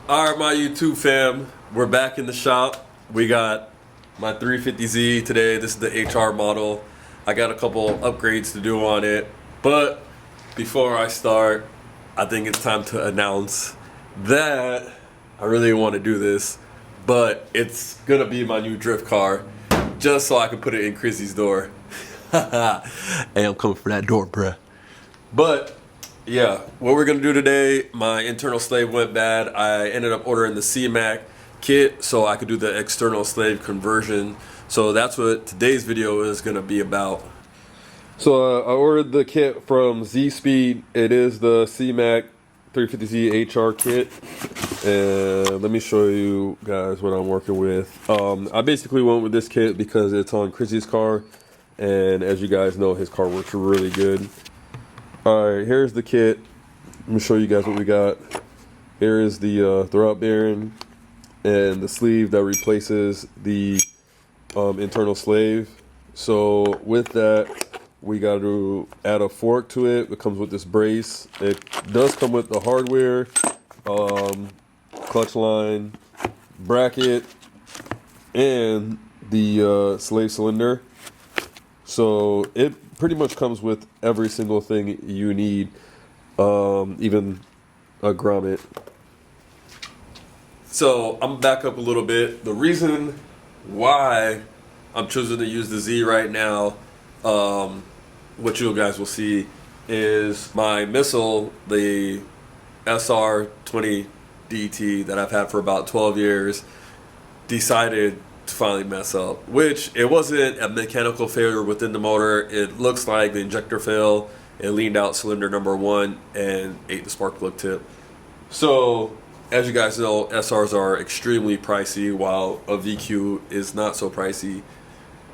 Alright, my YouTube fam, we're back in the shop. We got my 350Z today. This is the HR model. I got a couple upgrades to do on it. But before I start, I think it's time to announce that I really want to do this, but it's gonna be my new drift car, just so I can put it in Chrissy's door. Hey, I'm coming for that door, bruh. But yeah, what we're gonna do today, my internal slave went bad. I ended up ordering the CMAK kit so I could do the external slave conversion. So that's what today's video is gonna be about. So I ordered the kit from Z-Speed. It is the CMAK 350Z HR kit. And let me show you guys what I'm working with. I basically went with this kit because it's on Chrissy's car. And as you guys know, his car works really good. Alright, here's the kit. Let me show you guys what we got. Here is the throwout bearing and the sleeve that replaces the internal slave. So with that, we got to add a fork to it. It comes with this brace. It does come with the hardware, clutch line, bracket, and the slave cylinder. So it pretty much comes with every single thing you need, even a grommet. So I'm back up a little bit. The reason why I'm choosing to use the Z right now, what you guys will see, is my missile, the SR20DT that I've had for about 12 years, decided to finally mess up, which it wasn't a mechanical failure within the motor. It looks like the injector failed. It leaned out cylinder number 1 and ate the spark plug tip. So as you guys know, SRs are extremely pricey, while a VQ is not so pricey.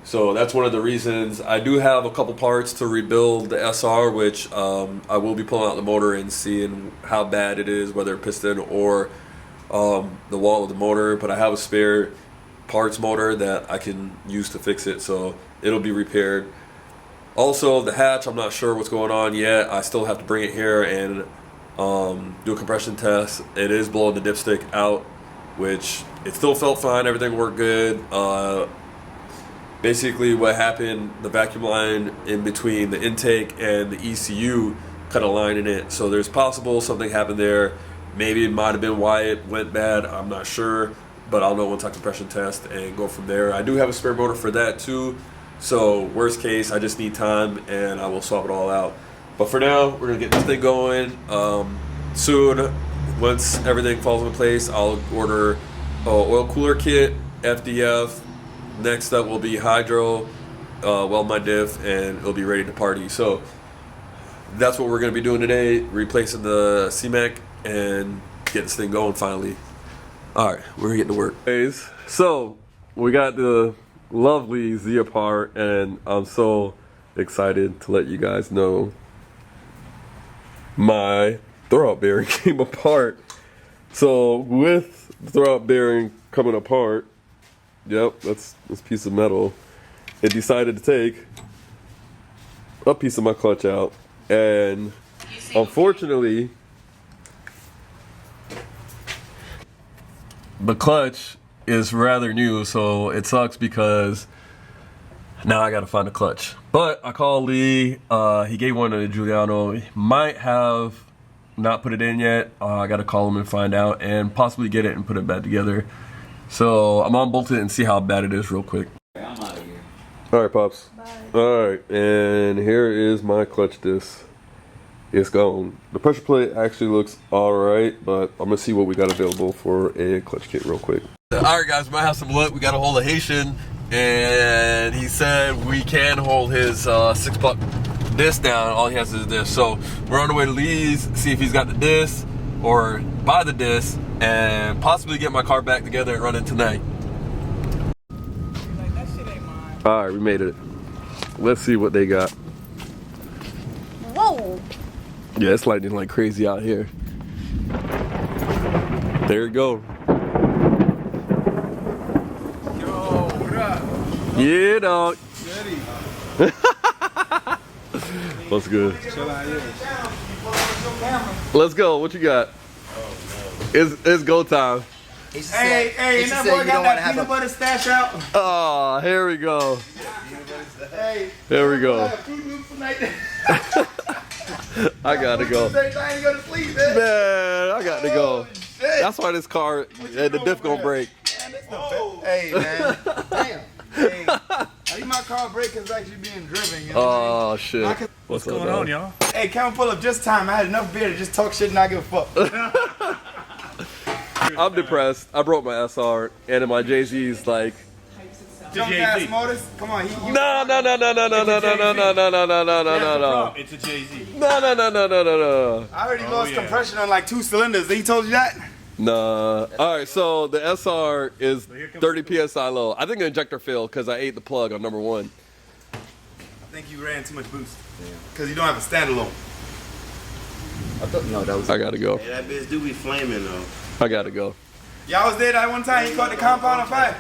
So that's one of the reasons. I do have a couple parts to rebuild the SR, which I will be pulling out the motor and seeing how bad it is, whether piston or the wall of the motor. But I have a spare parts motor that I can use to fix it, so it'll be repaired. Also, the hatch, I'm not sure what's going on yet. I still have to bring it here and do a compression test. It is blowing the dipstick out, which it still felt fine. Everything worked good. Basically what happened, the vacuum line in between the intake and the ECU cut a line in it, so there's possible something happened there. Maybe it might have been why it went bad, I'm not sure, but I'll know once I compression test and go from there. I do have a spare motor for that too, so worst case, I just need time and I will swap it all out. But for now, we're gonna get this thing going. Soon, once everything falls into place, I'll order oil cooler kit, FDF. Next up will be hydro, weld my diff, and it'll be ready to party. So that's what we're gonna be doing today, replacing the CMAK and get this thing going finally. All right, we're getting to work. So we got the lovely Z apart, and I'm so excited to let you guys know my throwout bearing came apart. So with the throwout bearing coming apart, yep, that's this piece of metal, it decided to take a piece of my clutch out, and unfortunately the clutch is rather new, so it sucks because now I gotta find a clutch. But I called Lee, he gave one to Giuliano. He might have not put it in yet. I gotta call him and find out and possibly get it and put it back together. So I'm unbolt it and see how bad it is real quick. I'm out of here. Alright, Pops. Bye. Alright, and here is my clutch disc. It's gone. The pressure plate actually looks alright, but I'm gonna see what we got available for a clutch kit real quick. Alright guys, we might have some luck. We got a hold of Haitian, and he said we can hold his 6-buck disc down. All he has is this. So we're on the way to Lee's, see if he's got the disc, or buy the disc, and possibly get my car back together and run it tonight. Like, that shit ain't mine. Alright, we made it. Let's see what they got. Whoa! Yeah, it's lightning like crazy out here. There you go. Yo, what up? Yeah, dog. Ready? What's good? Chill out here. Let's go. What you got? Oh, no. It's go time. Hey, and that boy got that peanut butter stash out. Oh, here we go. Hey, Here we go. Fruit Loops tonight. I gotta go. I ain't go to sleep, man. Man, I got to go. That's why this car, the diff gonna break. Hey, man. Damn. Hey, I think my car brake is actually being driven. You know Oh, shit. What's going on, y'all? Hey, Kevin pull up just time. I had enough beer to just talk shit and not give a fuck. I'm depressed. I broke my SR, and my Jay-Z's like, Jump ass motors. Come on, no. It's a Jay-Z. No. I heard he lost compression on like 2 cylinders. He told you that? Nah. All right, so the SR is 30 psi low. I think the injector failed because I ate the plug on number 1. I think you ran too much boost. Because you don't have a standalone. No, that was. I gotta go. Hey, that bitch do be flaming though. I gotta go. Y'all was there that one time. He caught the compound on fire.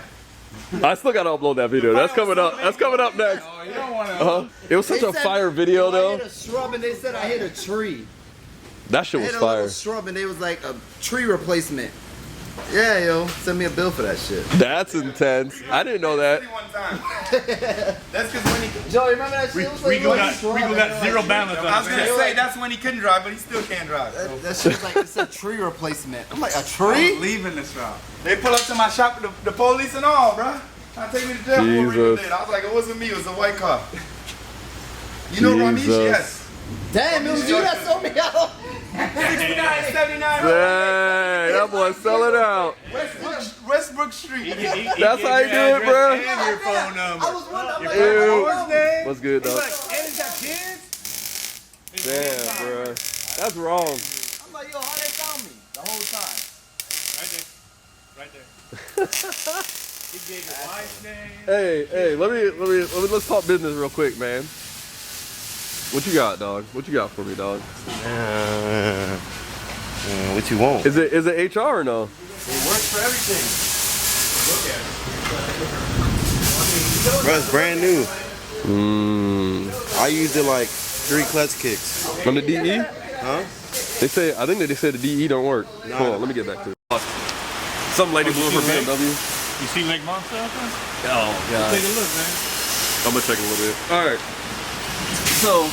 I still gotta upload that video. That's coming up. That's coming up next. Oh, you don't want to. It was such a fire video I though. hit a shrub and they said I hit a tree. That shit I was hit a fire. little shrub and they was like a tree replacement. Yeah, yo, send me a bill for that shit. That's intense. I didn't know that. One time. That's because when he. Joe, remember that shit? It was like Rico a got shrub Rico and got they were zero like, balance I on was his gonna head. say that's when he couldn't drive, but he still can't drive. So. That shit was like, it's a tree replacement. I'm like, a I'm tree? leaving this route. They pull up to my shop, the police and all, bruh. Trying to take me to jail for what we Jesus. did. I was like, it wasn't me, it was a white car. You know Ramesh? Jesus. Yes. Damn, it was you that sold me out. 79. Hey, that boy selling out. Westbrook Street. That's how you do it, bro. And your phone number. I was wondering, I'm Ew. like, What's good, dog? And he's got kids? Damn, bro. That's wrong. I'm like, yo, how they found me the whole time? Right there. He gave your wife's name. Hey, let's talk business real quick, man. What you got, dog? What you got for me, dog? What you want? Is it HR or no? It works for everything. Bro, it's brand new. Mmm. I used it like 3 clutch kicks. On the DE? Huh? I think they said the DE don't work. Nah. Hold on, let me get back to it. Some lady blew up her BMW. You see Lake Monster out there? Oh, God. Take a look, man. I'm gonna check a little bit. All right. So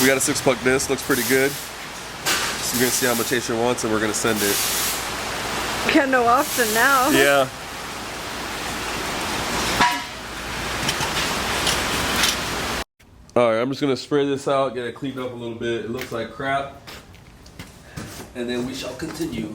we got a 6-puck disc. Looks pretty good. So we're gonna see how much Aisha wants, and we're gonna send it. Can't know often now. Yeah. All right. I'm just gonna spray this out, get it cleaned up a little bit. It looks like crap, and then we shall continue.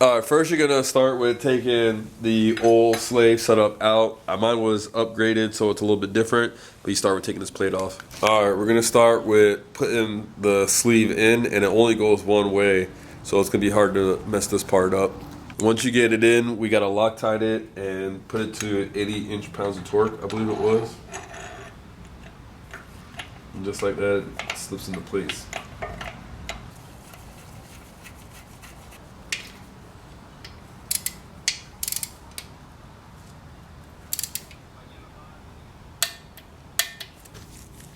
Alright, first you're gonna start with taking the old slave setup out. Mine was upgraded, so it's a little bit different, but you start with taking this plate off. Alright, we're gonna start with putting the sleeve in, and it only goes one way, so it's gonna be hard to mess this part up. Once you get it in, we gotta Loctite it and put it to 80 inch-pounds of torque, I believe it was. And just like that, it slips into place.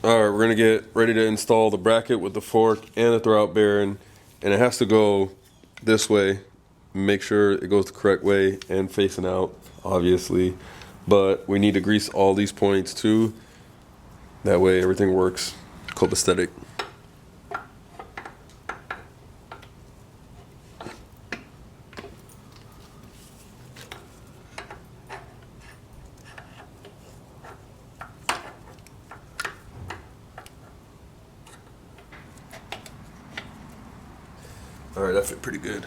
Alright, we're gonna get ready to install the bracket with the fork and the throwout bearing, and it has to go this way. Make sure it goes the correct way and facing out, obviously. But we need to grease all these points too. That way everything works copacetic. Alright, that fit pretty good.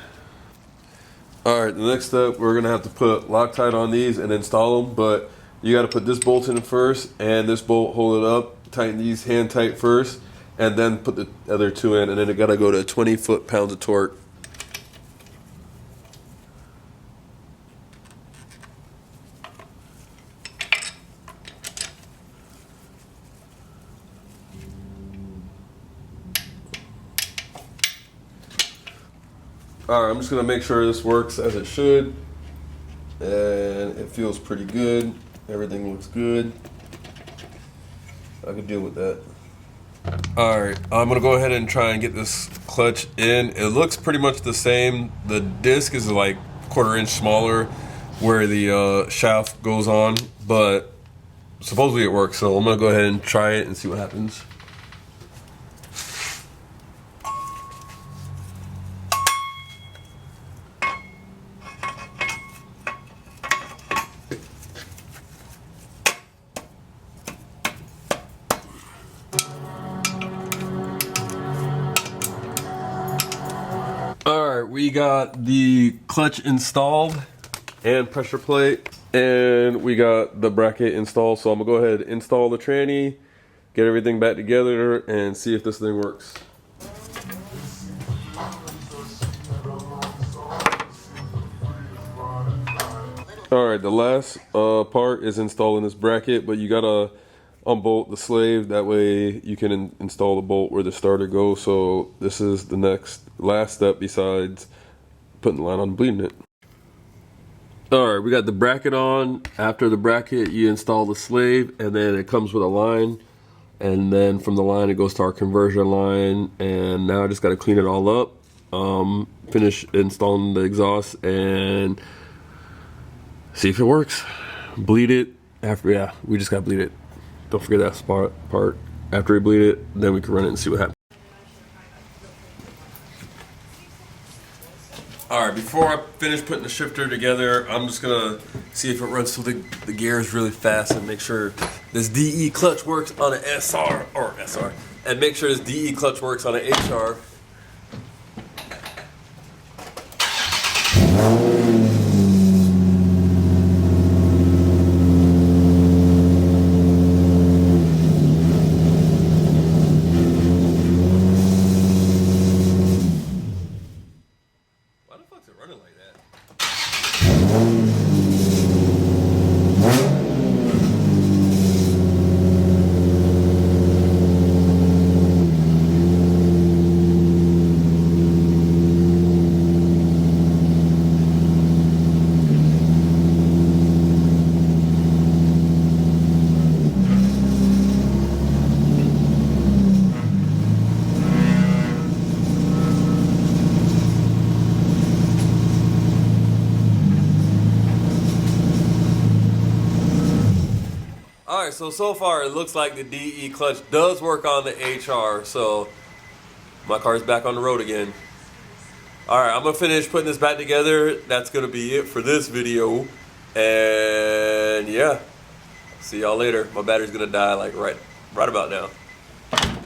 Alright, the next step, we're going to have to put Loctite on these and install them, but you got to put this bolt in first and this bolt, hold it up, tighten these hand tight first, and then put the other 2 in, and then it got to go to 20 foot-pounds of torque. Alright, I'm just going to make sure this works as it should. And it feels pretty good. Everything looks good. I can deal with that. Alright, I'm gonna go ahead and try and get this clutch in. It looks pretty much the same. The disc is like 1/4 inch smaller where the shaft goes on, but supposedly it works, so I'm gonna go ahead and try it and see what happens. Alright, we got the clutch installed and pressure plate, and we got the bracket installed, so I'm gonna go ahead and install the tranny, get everything back together, and see if this thing works. Alright, the last part is installing this bracket, but you gotta unbolt the slave, that way you can install the bolt where the starter goes. So this is the last step besides putting the line on and bleeding it. Alright, we got the bracket on. After the bracket you install the slave, and then it comes with a line, and then from the line it goes to our conversion line, and now I just got to clean it all up, finish installing the exhaust, and see if it works. Bleed it after, yeah, we just gotta bleed it. Don't forget that part. After we bleed it, then we can run it and see what happens. Alright, before I finish putting the shifter together, I'm just gonna see if it runs through the gears really fast and make sure this DE clutch works on an SR, and make sure this DE clutch works on an HR. Running like that. Alright, so far it looks like the DE clutch does work on the HR, so my car's back on the road again. Alright, I'm going to finish putting this back together. That's going to be it for this video. And yeah, see y'all later. My battery's going to die like right about now.